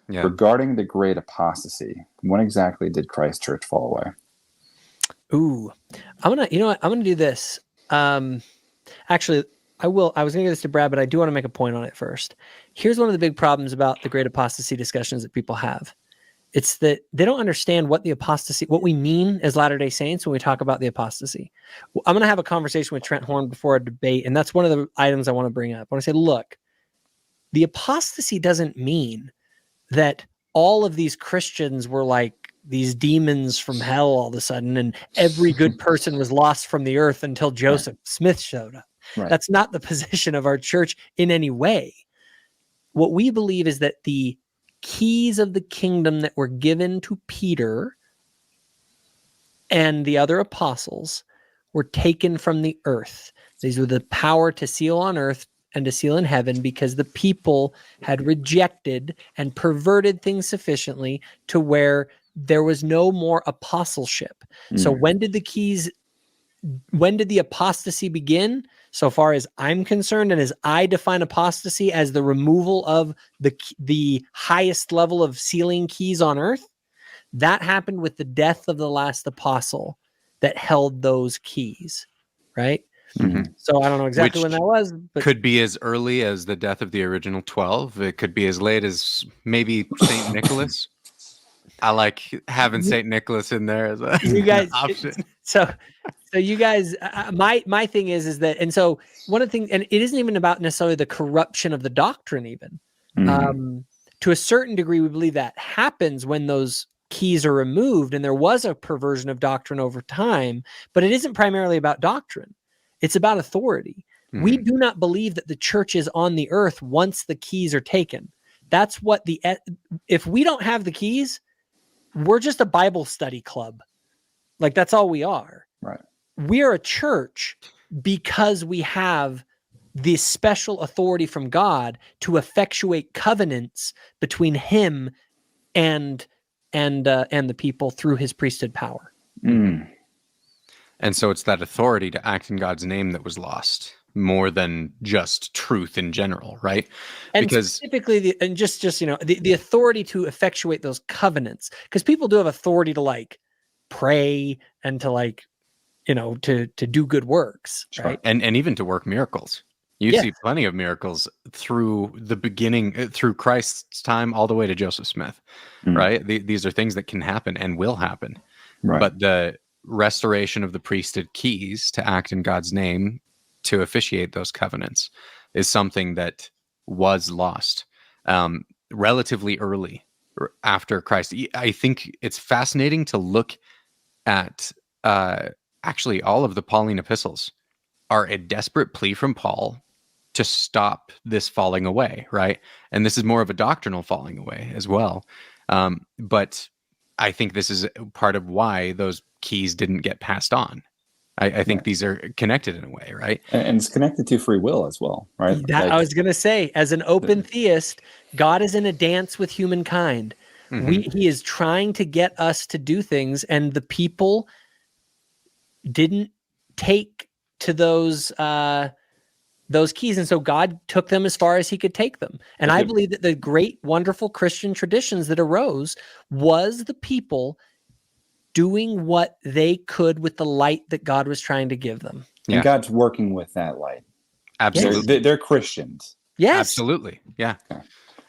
Yeah. Regarding the great apostasy, when exactly did Christ's church fall away? Ooh, I'm gonna do this. Actually, I will. I was gonna give this to Brad, but I do want to make a point on it first. Here's one of the big problems about the great apostasy discussions that people have. It's that they don't understand what we mean as Latter-day Saints when we talk about the apostasy. I'm going to have a conversation with Trent Horn before a debate, and that's one of the items I want to bring up. I want to say, look, the apostasy doesn't mean that all of these Christians were like these demons from hell all of a sudden, and every good person was lost from the earth until Joseph Smith showed up. Right. That's not the position of our church in any way. What we believe is that the keys of the kingdom that were given to Peter and the other apostles were taken from the earth. These were the power to seal on earth and to seal in heaven, because the people had rejected and perverted things sufficiently to where there was no more apostleship. So when did the apostasy begin? So far as I'm concerned, and as I define apostasy as the removal of the highest level of sealing keys on earth, that happened with the death of the last apostle that held those keys, right? Mm-hmm. So I don't know exactly when that was, but could be as early as the death of the original 12. It could be as late as maybe St. Nicholas. I like having St. Nicholas in there as a you guys option. So you guys, my thing is that, and so one of the things, and it isn't even about necessarily the corruption of the doctrine even. To a certain degree, we believe that happens when those keys are removed, and there was a perversion of doctrine over time, but it isn't primarily about doctrine. It's about authority. We do not believe that the church is on the earth once the keys are taken. That's what if we don't have the keys, we're just a Bible study club. Like, that's all we are. Right. We're a church because we have this special authority from God to effectuate covenants between him and the people through his priesthood power. And so it's that authority to act in God's name that was lost, more than just truth in general, right? And because specifically, the authority to effectuate those covenants, because people do have authority to like pray and to like, to do good works, right? And even to work miracles. You see plenty of miracles through the beginning, through Christ's time, all the way to Joseph Smith, right? These are things that can happen and will happen. Right. But the restoration of the priesthood keys to act in God's name to officiate those covenants is something that was lost relatively early after Christ. I think it's fascinating to look at actually all of the Pauline epistles are a desperate plea from Paul to stop this falling away, right? And this is more of a doctrinal falling away as well. But I think this is part of why those keys didn't get passed on. I think these are connected in a way, right? And it's connected to free will as well, right? I was going to say, as an open theist, God is in a dance with humankind. He is trying to get us to do things, and the people didn't take to those keys, and so God took them as far as he could take them. And I believe that the great, wonderful Christian traditions that arose was the people doing what they could with the light that God was trying to give them. And God's working with that light. Absolutely. They're Christians. Yes. Absolutely. Yeah. Okay.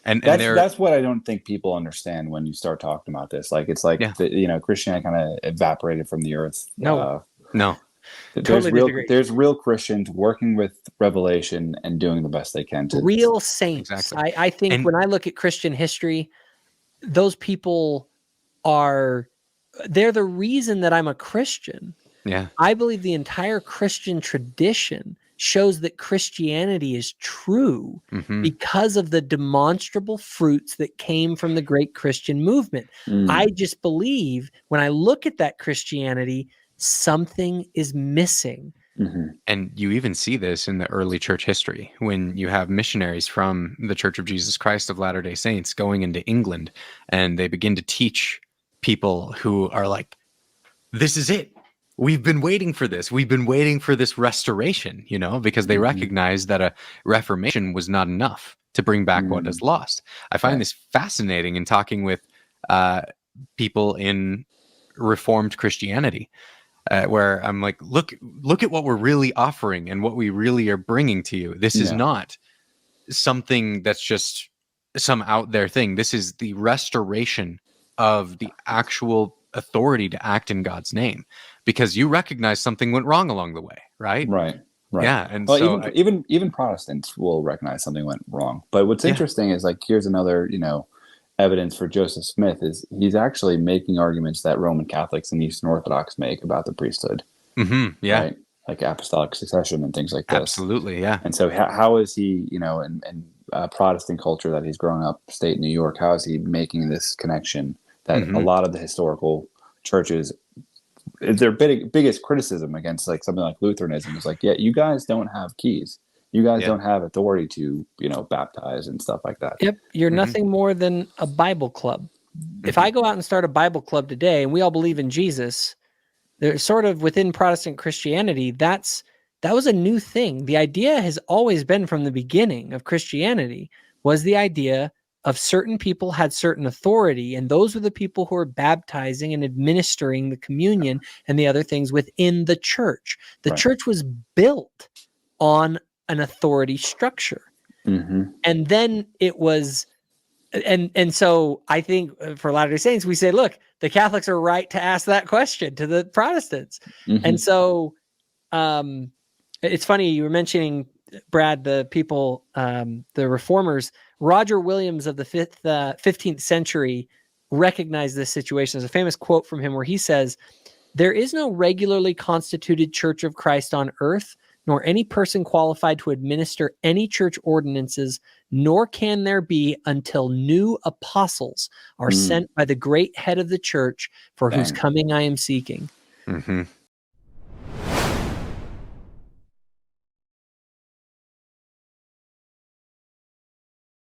And that's what I don't think people understand when you start talking about this. Like, it's like, Christianity kind of evaporated from the earth. No. There's real Christians working with revelation and doing the best they can to real saints. Exactly. I think when I look at Christian history, those people they're the reason that I'm a Christian. Yeah. I believe the entire Christian tradition shows that Christianity is true because of the demonstrable fruits that came from the great Christian movement. I just believe when I look at that Christianity, something is missing. And you even see this in the early church history when you have missionaries from the Church of Jesus Christ of Latter-day Saints going into England, and they begin to teach people who are like, this is it. we've been waiting for this. We've been waiting for this restoration, because they recognized that a reformation was not enough to bring back what is lost. I find this fascinating in talking with people in Reformed Christianity, where I'm like, look at what we're really offering and what we really are bringing to you. This is not something that's just some out there thing. This is the restoration of the actual authority to act in God's name, because you recognize something went wrong along the way, right? Right. Yeah, and even Protestants will recognize something went wrong. But what's interesting is, like, here's another evidence for Joseph Smith is he's actually making arguments that Roman Catholics and Eastern Orthodox make about the priesthood. Right? Like apostolic succession and things like this. Absolutely, yeah. And so how is he, in Protestant culture that he's grown up state New York, how is he making this connection that a lot of the historical churches, their biggest criticism against like something like Lutheranism is like, you guys don't have keys. You guys don't have authority to, baptize and stuff like that. Yep. You're nothing more than a Bible club. If I go out and start a Bible club today and we all believe in Jesus, there's sort of within Protestant Christianity, that was a new thing. The idea has always been from the beginning of Christianity was the idea of certain people had certain authority, and those were the people who were baptizing and administering the communion and the other things within the church. The church was built on an authority structure. And then it was, and so I think for Latter-day Saints, we say, look, the Catholics are right to ask that question to the Protestants. And so it's funny, you were mentioning, Brad, the people, the reformers. Roger Williams of the 15th century recognized this situation. There's a famous quote from him where he says, "There is no regularly constituted Church of Christ on earth, nor any person qualified to administer any church ordinances, nor can there be until new apostles are sent by the great head of the church, for whose coming I am seeking."